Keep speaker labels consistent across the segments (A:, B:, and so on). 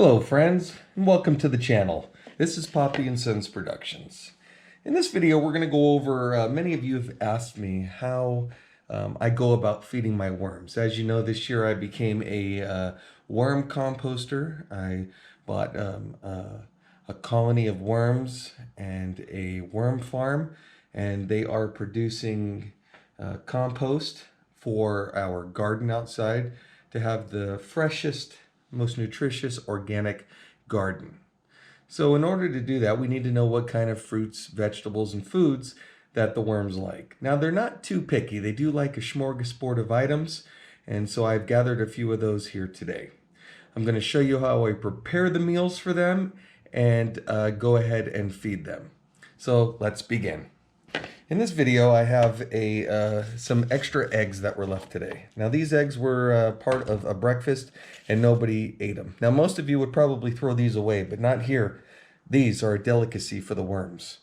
A: Hello friends, and welcome to the channel. This is Poppy and Sons Productions. In this video we're going to go over, many of you have asked me how I go about feeding my worms. As you know, this year I became a worm composter. I bought a colony of worms and a worm farm, and they are producing compost for our garden outside to have the freshest, most nutritious organic garden. So in order to do that, we need to know what kind of fruits, vegetables, and foods that the worms like. Now, they're not too picky. They do like a smorgasbord of items, and so I've gathered a few of those here today. I'm going to show you how I prepare the meals for them and go ahead and feed them. So let's begin. In this video, I have some extra eggs that were left today. Now, these eggs were part of a breakfast, and nobody ate them. Now, most of you would probably throw these away, but not here. These are a delicacy for the worms.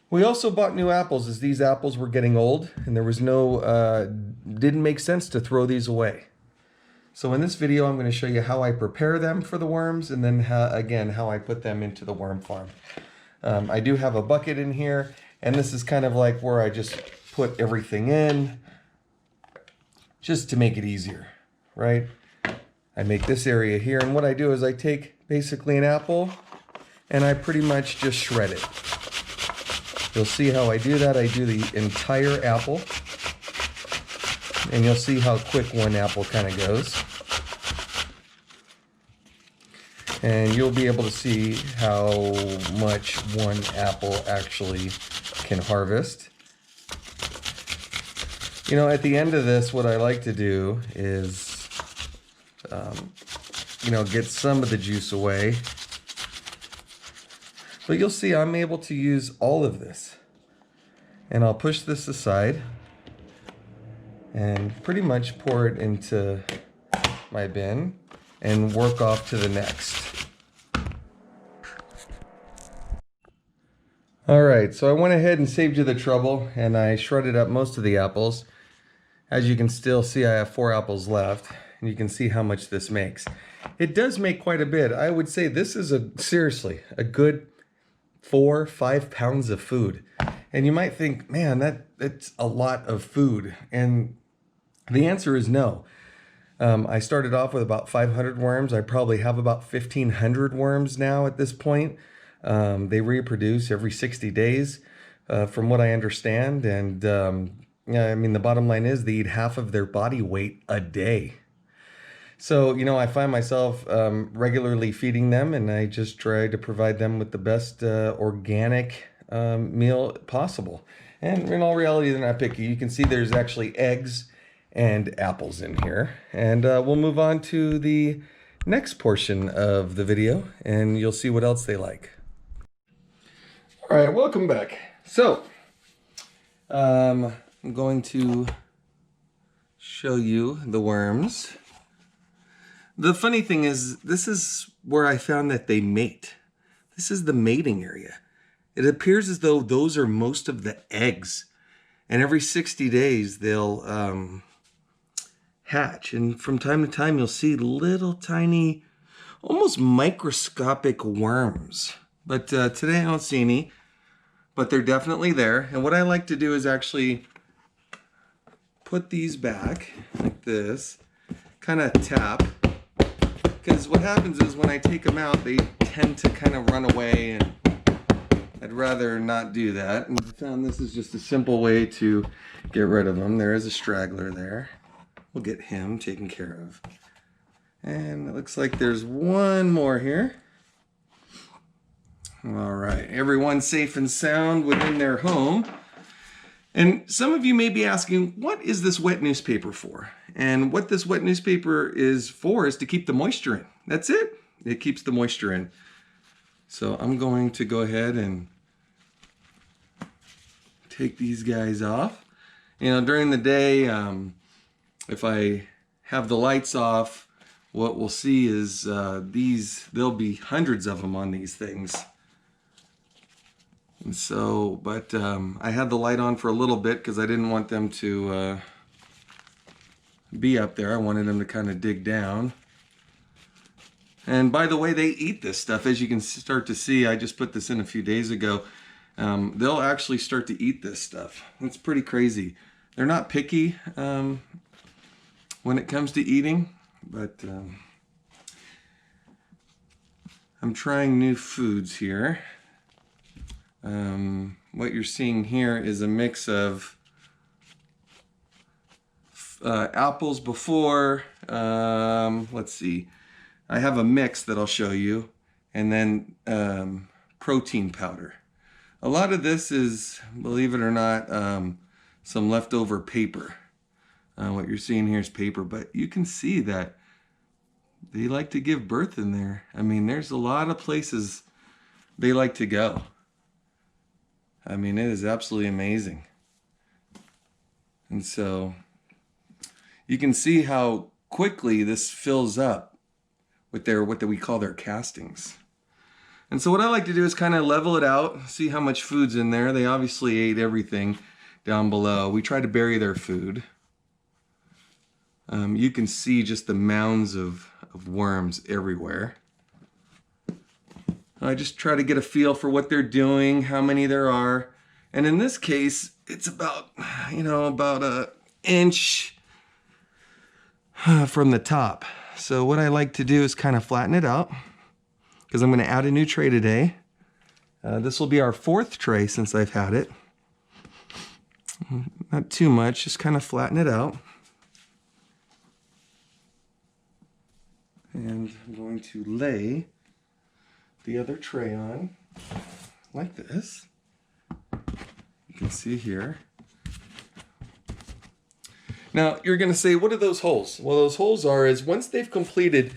A: We also bought new apples, as these apples were getting old, and there was didn't make sense to throw these away. So in this video, I'm going to show you how I prepare them for the worms, and then how I put them into the worm farm. I do have a bucket in here, and this is kind of like where I just put everything in just to make it easier, right? I make this area here, and what I do is I take basically an apple and I pretty much just shred it. You'll see how I do that. I do the entire apple, and you'll see how quick one apple kind of goes. And you'll be able to see how much one apple actually can harvest. You know, at the end of this, what I like to do is, get some of the juice away. But you'll see I'm able to use all of this. And I'll push this aside and pretty much pour it into my bin and work off to the next. Alright, so I went ahead and saved you the trouble, and I shredded up most of the apples. As you can still see, I have 4 apples left, and you can see how much this makes. It does make quite a bit. I would say this is seriously a good 4 or 5 pounds of food. And you might think, man, that's a lot of food. And the answer is no. I started off with about 500 worms. I probably have about 1,500 worms now at this point. They reproduce every 60 days, from what I understand. And I mean, the bottom line is they eat half of their body weight a day. So, I find myself regularly feeding them, and I just try to provide them with the best organic meal possible. And in all reality, they're not picky. You can see there's actually eggs and apples in here. And we'll move on to the next portion of the video, and you'll see what else they like. All right, welcome back. So, I'm going to show you the worms. The funny thing is, this is where I found that they mate. This is the mating area. It appears as though those are most of the eggs. And every 60 days, they'll hatch. And from time to time, you'll see little tiny, almost microscopic worms. But today I don't see any, but they're definitely there. And what I like to do is actually put these back like this, kind of tap. Because what happens is when I take them out, they tend to kind of run away, and I'd rather not do that. And I found this is just a simple way to get rid of them. There is a straggler there. We'll get him taken care of. And it looks like there's one more here. All right, everyone's safe and sound within their home. And some of you may be asking, what is this wet newspaper for? And what this wet newspaper is for is to keep the moisture in. That's it. It keeps the moisture in. So I'm going to go ahead and take these guys off. During the day, if I have the lights off, what we'll see is there'll be hundreds of them on these things. And so, but I had the light on for a little bit because I didn't want them to be up there. I wanted them to kind of dig down. And by the way, they eat this stuff. As you can start to see, I just put this in a few days ago. They'll actually start to eat this stuff. It's pretty crazy. They're not picky when it comes to eating, but I'm trying new foods here. What you're seeing here is a mix of apples before, let's see, I have a mix that I'll show you, and then protein powder. A lot of this is, believe it or not, some leftover paper. What you're seeing here is paper, but you can see that they like to give birth in there. I mean, there's a lot of places they like to go. I mean, it is absolutely amazing. And so you can see how quickly this fills up with their, what we call their castings. And so what I like to do is kind of level it out, see how much food's in there. They obviously ate everything down below. We try to bury their food. You can see just the mounds of worms everywhere. I just try to get a feel for what they're doing, how many there are. And in this case, it's about, about an inch from the top. So what I like to do is kind of flatten it out, because I'm going to add a new tray today. This will be our 4th tray since I've had it. Not too much, just kind of flatten it out. And I'm going to lay the other tray on like this. You can see here. Now, you're going to say, what are those holes? Well, those holes is once they've completed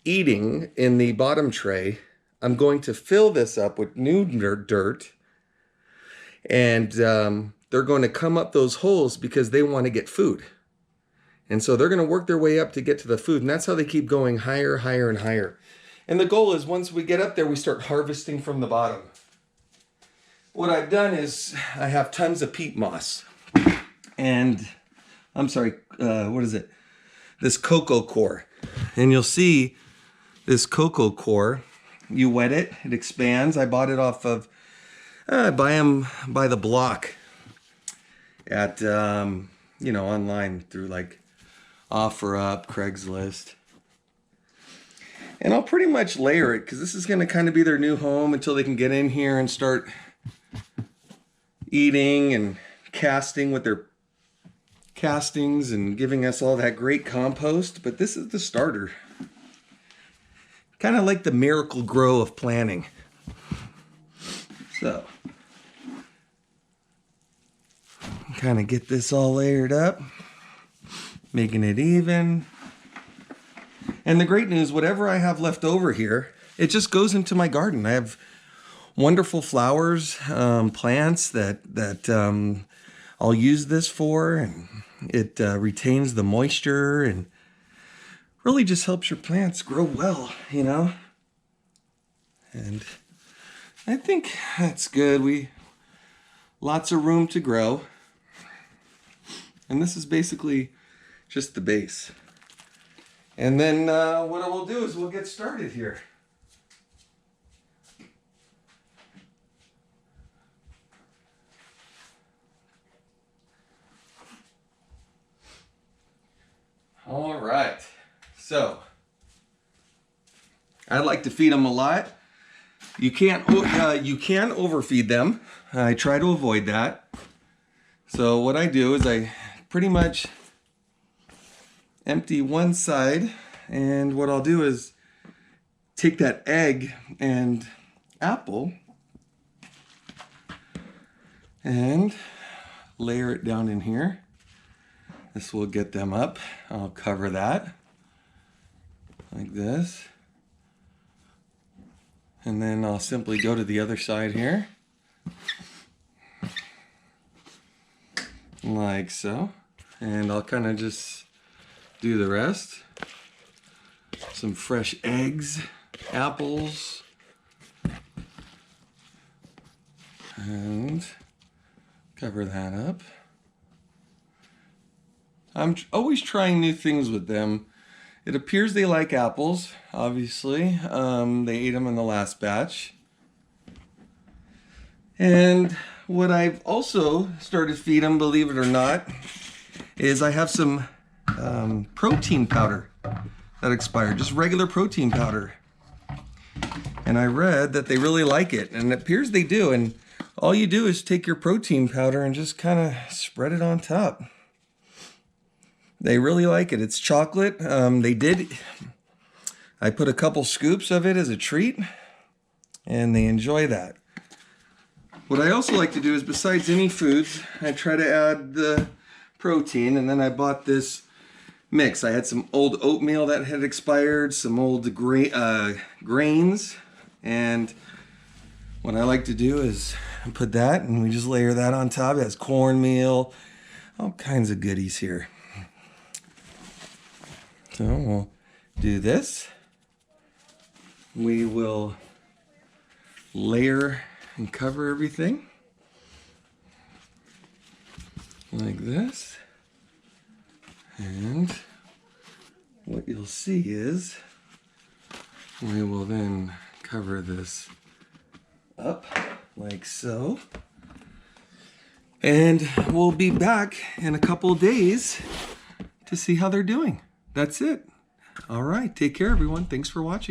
A: eating in the bottom tray, I'm going to fill this up with new dirt. And they're going to come up those holes because they want to get food. And so they're going to work their way up to get to the food. And that's how they keep going higher, higher, and higher. And the goal is once we get up there, we start harvesting from the bottom. What I've done is I have tons of peat moss. And I'm sorry, what is it? This cocoa core. And you'll see this cocoa core, you wet it, it expands. I bought it off of, I buy them by the block at, online through like OfferUp, Craigslist. And I'll pretty much layer it because this is going to kind of be their new home until they can get in here and start eating and casting with their castings and giving us all that great compost. But this is the starter. Kind of like the miracle grow of planning. So, kind of get this all layered up, making it even. And the great news, whatever I have left over here, it just goes into my garden. I have wonderful flowers, plants that I'll use this for, and it retains the moisture and really just helps your plants grow well, And I think that's good. Lots of room to grow. And this is basically just the base. And then what we'll do is we'll get started here. All right. So, I like to feed them a lot. You can overfeed them. I try to avoid that. So what I do is I pretty much empty one side, and what I'll do is take that egg and apple and layer it down in here. This will get them up. I'll cover that like this. And then I'll simply go to the other side here. Like so. And I'll kind of just do the rest. Some fresh eggs, apples, and cover that up. I'm always trying new things with them, It appears they like apples, obviously. They ate them in the last batch. And what I've also started to feed them, believe it or not, is I have some protein powder that expired, just regular protein powder. And I read that they really like it, and it appears they do. And all you do is take your protein powder and just kind of spread it on top. They really like it. It's chocolate. I put a couple scoops of it as a treat, and they enjoy that. What I also like to do is, besides any foods, I try to add the protein, and then I bought this mix. I had some old oatmeal that had expired, some old grains, and what I like to do is put that, and we just layer that on top. It has cornmeal, all kinds of goodies here. So we'll do this. We will layer and cover everything like this. And what you'll see is we will then cover this up like so. And we'll be back in a couple days to see how they're doing. That's it. All right. Take care, everyone. Thanks for watching.